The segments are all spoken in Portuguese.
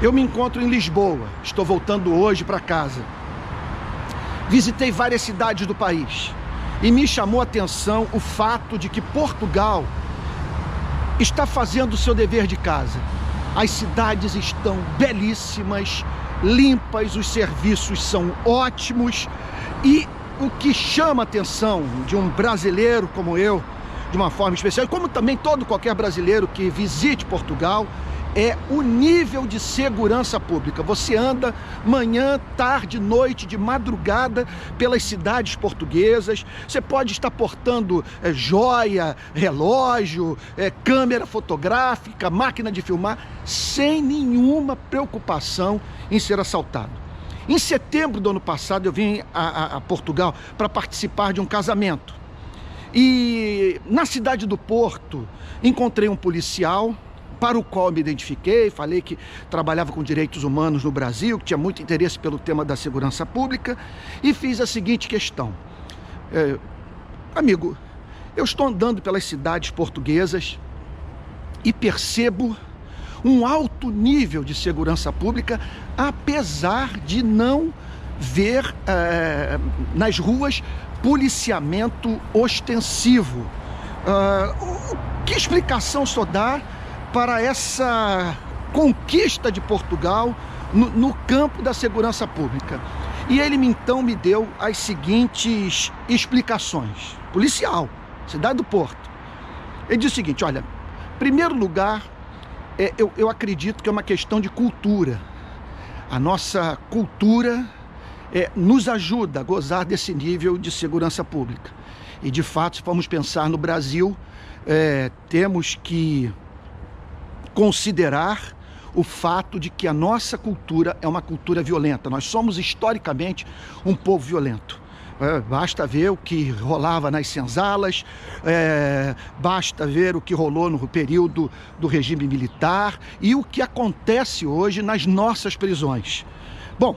Eu me encontro em Lisboa, estou voltando hoje para casa. Visitei várias cidades do país e me chamou a atenção o fato de que Portugal está fazendo o seu dever de casa. As cidades estão belíssimas, limpas, os serviços são ótimos e o que chama a atenção de um brasileiro como eu, de uma forma especial, como também qualquer brasileiro que visite Portugal, é o nível de segurança pública. Você anda manhã, tarde, noite, de madrugada pelas cidades portuguesas. Você pode estar portando joia, relógio, câmera fotográfica, máquina de filmar, sem nenhuma preocupação em ser assaltado. Em setembro do ano passado eu vim a Portugal para participar de um casamento. E na cidade do Porto encontrei um policial para o qual me identifiquei, falei que trabalhava com direitos humanos no Brasil, que tinha muito interesse pelo tema da segurança pública, e fiz a seguinte questão. Amigo, eu estou andando pelas cidades portuguesas e percebo um alto nível de segurança pública, apesar de não ver nas ruas policiamento ostensivo. Que explicação só dá para essa conquista de Portugal no campo da segurança pública? E ele então me deu as seguintes explicações. Policial, cidade do Porto. Ele disse o seguinte: olha, em primeiro lugar, eu acredito que é uma questão de cultura. A nossa cultura nos ajuda a gozar desse nível de segurança pública. E de fato, se formos pensar no Brasil, temos que considerar o fato de que a nossa cultura é uma cultura violenta. Nós somos historicamente um povo violento. Basta ver o que rolava nas senzalas, basta ver o que rolou no período do regime militar e o que acontece hoje nas nossas prisões. Bom,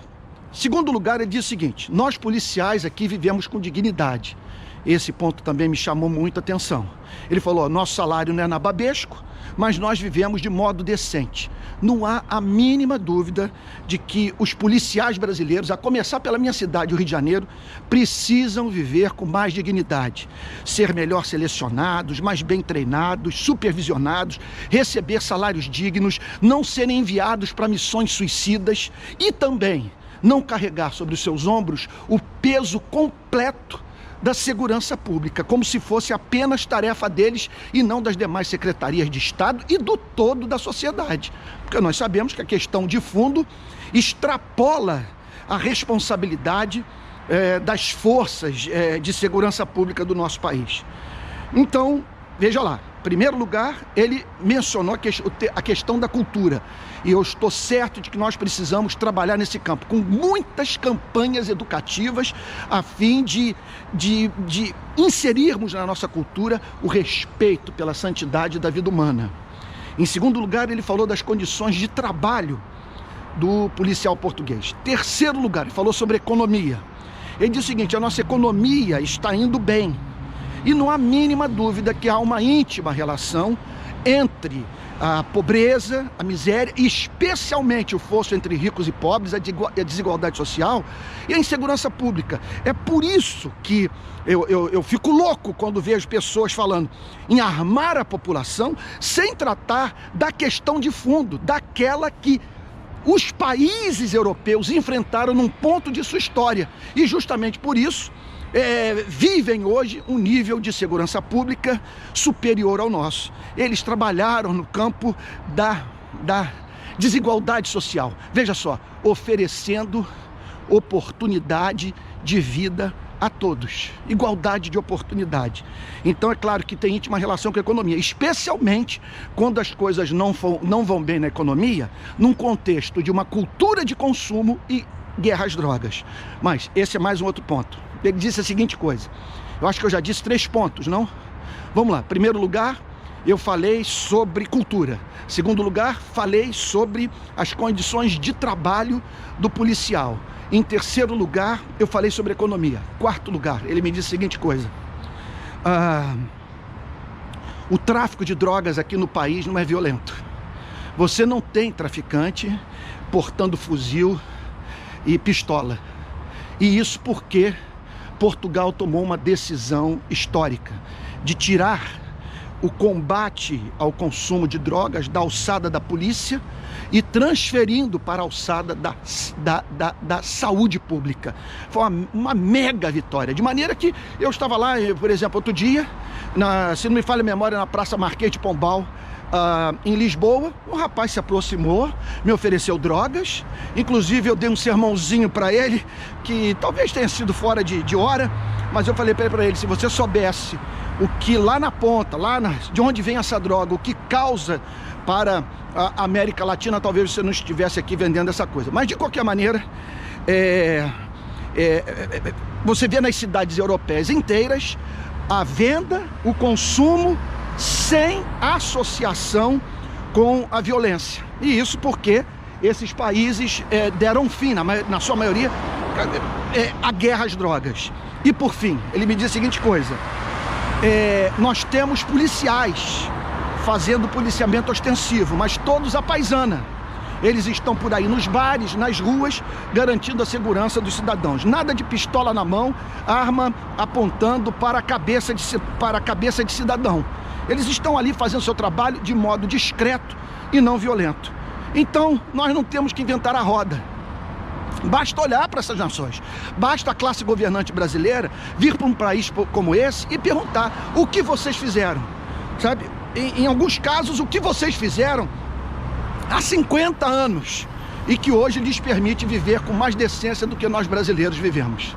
segundo lugar, ele diz o seguinte: nós policiais aqui vivemos com dignidade. Esse ponto também me chamou muito a atenção. Ele falou: nosso salário não é nababesco, mas nós vivemos de modo decente. Não há a mínima dúvida de que os policiais brasileiros, a começar pela minha cidade, o Rio de Janeiro, precisam viver com mais dignidade, ser melhor selecionados, mais bem treinados, supervisionados, receber salários dignos, não serem enviados para missões suicidas e também não carregar sobre os seus ombros o peso completo da segurança pública, como se fosse apenas tarefa deles e não das demais secretarias de Estado e do todo da sociedade. Porque nós sabemos que a questão de fundo extrapola a responsabilidade das forças de segurança pública do nosso país. Então, veja lá, em primeiro lugar, ele mencionou a questão da cultura. E eu estou certo de que nós precisamos trabalhar nesse campo, com muitas campanhas educativas, a fim de inserirmos na nossa cultura o respeito pela santidade da vida humana. Em segundo lugar, ele falou das condições de trabalho do policial português. Terceiro lugar, ele falou sobre economia. Ele disse o seguinte: a nossa economia está indo bem. E não há mínima dúvida que há uma íntima relação entre a pobreza, a miséria, e especialmente o fosso entre ricos e pobres, a desigualdade social e a insegurança pública. É por isso que eu fico louco quando vejo pessoas falando em armar a população sem tratar da questão de fundo, daquela que os países europeus enfrentaram num ponto de sua história. E justamente por isso vivem hoje um nível de segurança pública superior ao nosso. Eles trabalharam no campo da desigualdade social. Veja só, oferecendo oportunidade de vida a todos, igualdade de oportunidade. Então é claro que tem íntima relação com a economia, especialmente quando as coisas não vão bem na economia, num contexto de uma cultura de consumo e guerra às drogas. Mas esse é mais um outro ponto. Ele disse a seguinte coisa: eu acho que eu já disse 3 pontos, não? Vamos lá. Em primeiro lugar, eu falei sobre cultura. Em segundo lugar, falei sobre as condições de trabalho do policial. Em terceiro lugar, eu falei sobre economia. Quarto lugar, ele me disse a seguinte coisa: o tráfico de drogas aqui no país não é violento. Você não tem traficante portando fuzil e pistola. E isso porque Portugal tomou uma decisão histórica de tirar o combate ao consumo de drogas da alçada da polícia e transferindo para a alçada da saúde pública. Foi uma mega vitória, de maneira que eu estava lá, por exemplo, outro dia, se não me falha a memória, na Praça Marquês de Pombal, em Lisboa. Um rapaz se aproximou, me ofereceu drogas, inclusive eu dei um sermãozinho para ele, que talvez tenha sido fora de hora, mas eu falei para ele, se você soubesse o que lá na ponta, de onde vem essa droga, o que causa para a América Latina, talvez você não estivesse aqui vendendo essa coisa. Mas de qualquer maneira, você vê nas cidades europeias inteiras a venda, o consumo sem associação com a violência. E isso porque esses países deram fim, na sua maioria, à guerra às drogas. E por fim, ele me diz a seguinte coisa: nós temos policiais fazendo policiamento ostensivo, mas todos à paisana. Eles estão por aí nos bares, nas ruas, garantindo a segurança dos cidadãos. Nada de pistola na mão, arma apontando para a cabeça de cidadão. Eles estão ali fazendo seu trabalho de modo discreto e não violento. Então, nós não temos que inventar a roda. Basta olhar para essas nações, basta a classe governante brasileira vir para um país como esse e perguntar o que vocês fizeram, sabe? Em alguns casos, o que vocês fizeram há 50 anos e que hoje lhes permite viver com mais decência do que nós brasileiros vivemos.